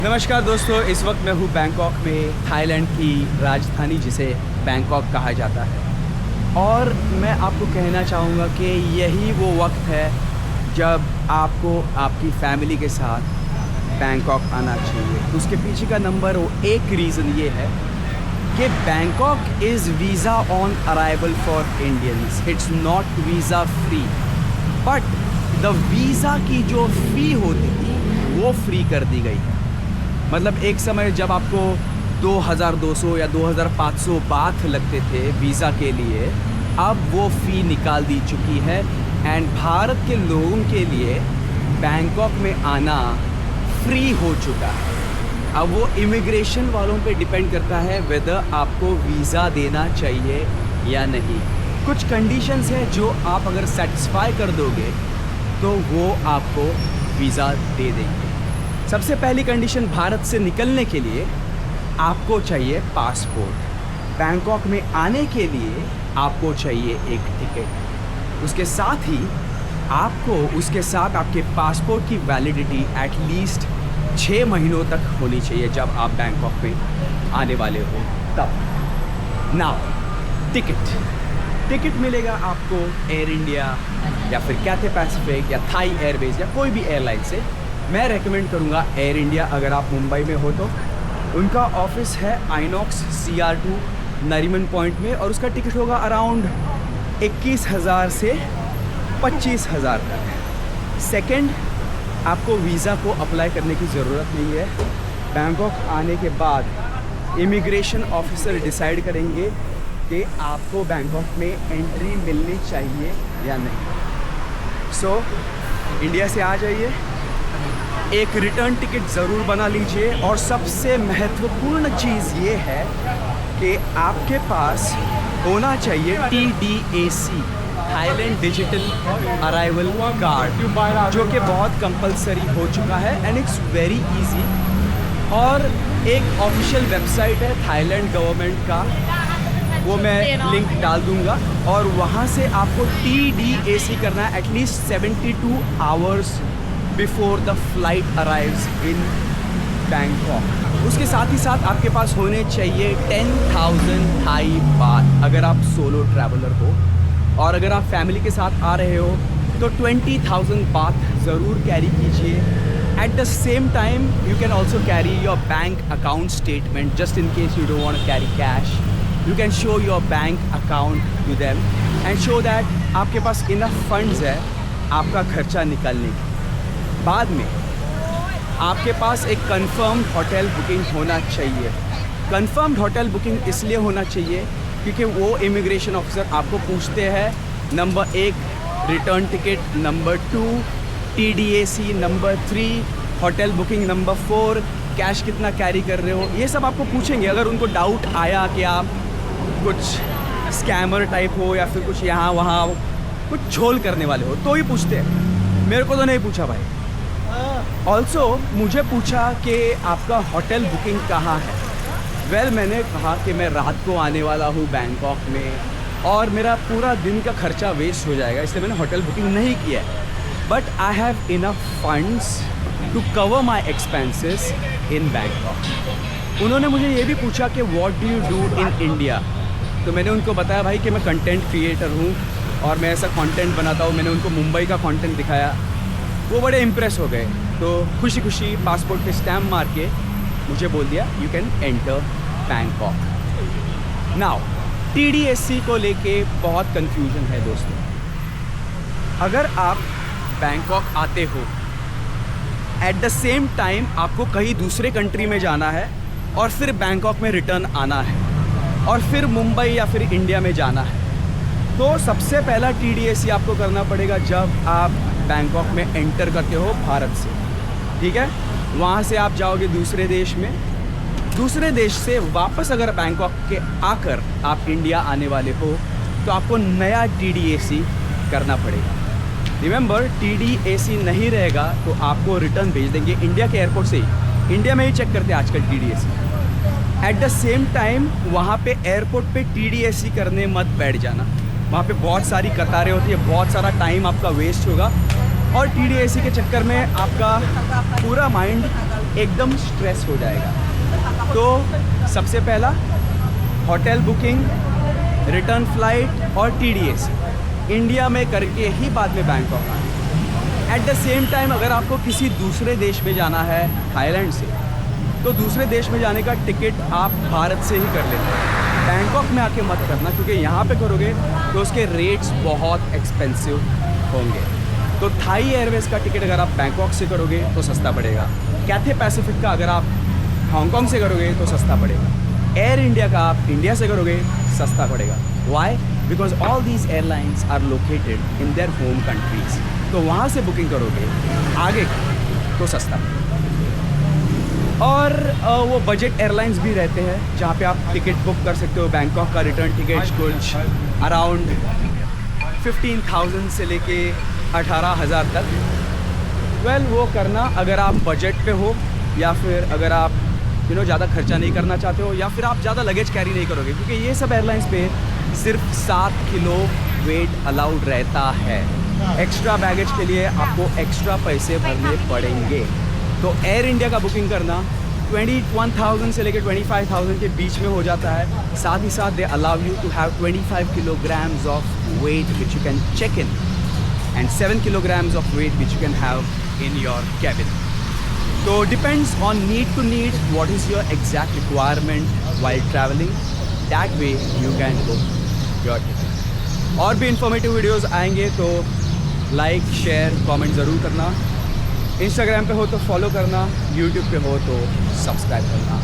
नमस्कार दोस्तों, इस वक्त मैं हूँ बैंकॉक में, थाईलैंड की राजधानी जिसे बैंकॉक कहा जाता है। और मैं आपको कहना चाहूँगा कि यही वो वक्त है जब आपको आपकी फैमिली के साथ बैंकॉक आना चाहिए। उसके पीछे का नंबर एक रीज़न ये है कि Bangkok is visa on arrival for Indians, it's not visa free, but the visa की जो फ़ी होती थी वो फ्री कर दी गई है। मतलब एक समय जब आपको 2200 या 2500 बाथ लगते थे वीज़ा के लिए, अब वो फ़ी निकाल दी चुकी है। एंड भारत के लोगों के लिए बैंकॉक में आना फ्री हो चुका है। अब वो इमिग्रेशन वालों पे डिपेंड करता है वेदर आपको वीज़ा देना चाहिए या नहीं। कुछ कंडीशंस हैं जो आप अगर सेटिस्फाई कर दोगे तो वो आपको वीज़ा दे देंगे। सबसे पहली कंडीशन, भारत से निकलने के लिए आपको चाहिए पासपोर्ट। बैंकॉक में आने के लिए आपको चाहिए एक टिकट। उसके साथ ही आपको उसके साथ आपके पासपोर्ट की वैलिडिटी एटलीस्ट 6 महीनों तक होनी चाहिए जब आप बैंकॉक में आने वाले हो तब। नाउ टिकट मिलेगा आपको एयर इंडिया या फिर कैथे पैसिफिक या थाई एयरवेज या कोई भी एयरलाइन से। मैं रेकमेंड करूँगा एयर इंडिया। अगर आप मुंबई में हो तो उनका ऑफिस है आइनॉक्स CR2 नरीमन पॉइंट में, और उसका टिकट होगा अराउंड 21,000 से 25,000 तक। सेकंड, आपको वीज़ा को अप्लाई करने की ज़रूरत नहीं है। बैंकॉक आने के बाद इमिग्रेशन ऑफिसर डिसाइड करेंगे कि आपको बैंकॉक में एंट्री मिलनी चाहिए या नहीं। सो इंडिया से आ जाइए, एक रिटर्न टिकट ज़रूर बना लीजिए, और सबसे महत्वपूर्ण चीज़ ये है कि आपके पास होना चाहिए TDAC, Thailand digital arrival card, जो कि बहुत कंपलसरी हो चुका है एंड इट्स वेरी इजी। और एक ऑफिशियल वेबसाइट है थाईलैंड गवर्नमेंट का, वो मैं लिंक डाल दूंगा, और वहाँ से आपको TDAC करना है at least 72 hours before the flight arrives in Bangkok. उसके साथ ही साथ आपके पास होने चाहिए 10,000 थाई बाथ अगर आप सोलो ट्रैवलर हो, और अगर आप फैमिली के साथ आ रहे हो तो 20,000 बाथ ज़रूर कैरी कीजिए। At the same time you can also carry your bank account statement, just in case you don't want to carry cash. You can show your bank account to them and show that आपके पास enough funds है आपका खर्चा निकालने की। बाद में आपके पास एक कंफर्म्ड होटल बुकिंग होना चाहिए। कंफर्म्ड होटल बुकिंग इसलिए होना चाहिए क्योंकि वो इमिग्रेशन ऑफिसर आपको पूछते हैं number 1 return ticket, number 2 TDAC, number 3 hotel booking, number 4 cash कितना कैरी कर रहे हो। ये सब आपको पूछेंगे। अगर उनको डाउट आया कि आप कुछ स्कैमर टाइप हो या फिर कुछ यहाँ वहाँ कुछ झोल करने वाले हो तो ही पूछते हैं। मेरे को तो नहीं पूछा भाई। ऑल्सो मुझे पूछा कि आपका होटल बुकिंग कहाँ है। वेल, मैंने कहा कि मैं रात को आने वाला हूँ बैंकॉक में और मेरा पूरा दिन का खर्चा वेस्ट हो जाएगा, इसलिए मैंने होटल बुकिंग नहीं किया है। But I have enough funds to cover my expenses in Bangkok. उन्होंने मुझे ये भी पूछा कि what do you do in India. तो मैंने उनको बताया भाई कि मैं कंटेंट क्रिएटर हूँ और मैं ऐसा कंटेंट बनाता हूँ। मैंने उनको मुंबई का कंटेंट दिखाया, वो बड़े इम्प्रेस हो गए। तो खुशी खुशी पासपोर्ट पे स्टैम्प मार के मुझे बोल दिया you can enter Bangkok. Now TDAC को लेके बहुत कंफ्यूजन है दोस्तों। अगर आप बैंकॉक आते हो, एट द सेम टाइम आपको कहीं दूसरे कंट्री में जाना है और फिर बैंकॉक में रिटर्न आना है और फिर मुंबई या फिर इंडिया में जाना है, तो सबसे पहला TDAC आपको करना पड़ेगा जब आप बैंकॉक में एंटर करते हो भारत से। ठीक है, वहाँ से आप जाओगे दूसरे देश में, दूसरे देश से वापस अगर बैंकॉक के आकर आप इंडिया आने वाले हो तो आपको नया TDAC करना पड़ेगा। रिमेंबर, TDAC नहीं रहेगा तो आपको रिटर्न भेज देंगे इंडिया के एयरपोर्ट से ही। इंडिया में ही चेक करते हैं आजकल TDAC। Eight the same time वहाँ पे एयरपोर्ट पे TDAC करने मत बैठ जाना, वहाँ पे बहुत सारी कतारें होती है, बहुत सारा टाइम आपका वेस्ट होगा और TDAC के चक्कर में आपका पूरा माइंड एकदम स्ट्रेस हो जाएगा। तो सबसे पहला होटल बुकिंग, रिटर्न फ्लाइट और TDS इंडिया में करके ही बाद में बैंकॉक आना। एट द सेम टाइम अगर आपको किसी दूसरे देश में जाना है थाईलैंड से, तो दूसरे देश में जाने का टिकट आप भारत से ही कर लेते हैं। बैंकॉक में आके मत करना, क्योंकि यहाँ पे करोगे तो उसके रेट्स बहुत एक्सपेंसिव होंगे। तो थाई एयरवेज़ का टिकट अगर आप बैंकॉक से करोगे तो सस्ता पड़ेगा। कैथे पैसिफिक का अगर आप हांगकांग से करोगे तो सस्ता पड़ेगा। एयर इंडिया का आप इंडिया से करोगे सस्ता पड़ेगा। Why? Because all these airlines are located in their home countries. तो वहाँ से बुकिंग करोगे आगे तो सस्ता। और वो बजट एयरलाइंस भी रहते हैं जहाँ पे आप टिकट बुक कर सकते हो। बैंकॉक का रिटर्न टिकट कुछ अराउंड 15,000 से लेके 18,000 तक। वेल वो करना अगर आप बजट पे हो, या फिर अगर आप ज़्यादा खर्चा नहीं करना चाहते हो, या फिर आप ज़्यादा लगेज कैरी नहीं करोगे, क्योंकि ये सब एयरलाइंस पे सिर्फ 7 किलो वेट अलाउड रहता है। एक्स्ट्रा बैगेज के लिए आपको एक्स्ट्रा पैसे भरने पड़ेंगे। तो एयर इंडिया का बुकिंग करना 21,000 से लेकर 25,000 के बीच में हो जाता है। साथ ही साथ they allow you to have 25 kilograms of weight which you can check in, and 7 kilograms of weight which you can have in your cabin. तो depends on need to need, what is your exact requirement while travelling, that way you can book your ticket. और भी informative videos आएंगे तो like share comment ज़रूर करना। Instagram पे हो तो फॉलो करना, यूट्यूब पे हो तो सब्सक्राइब करना।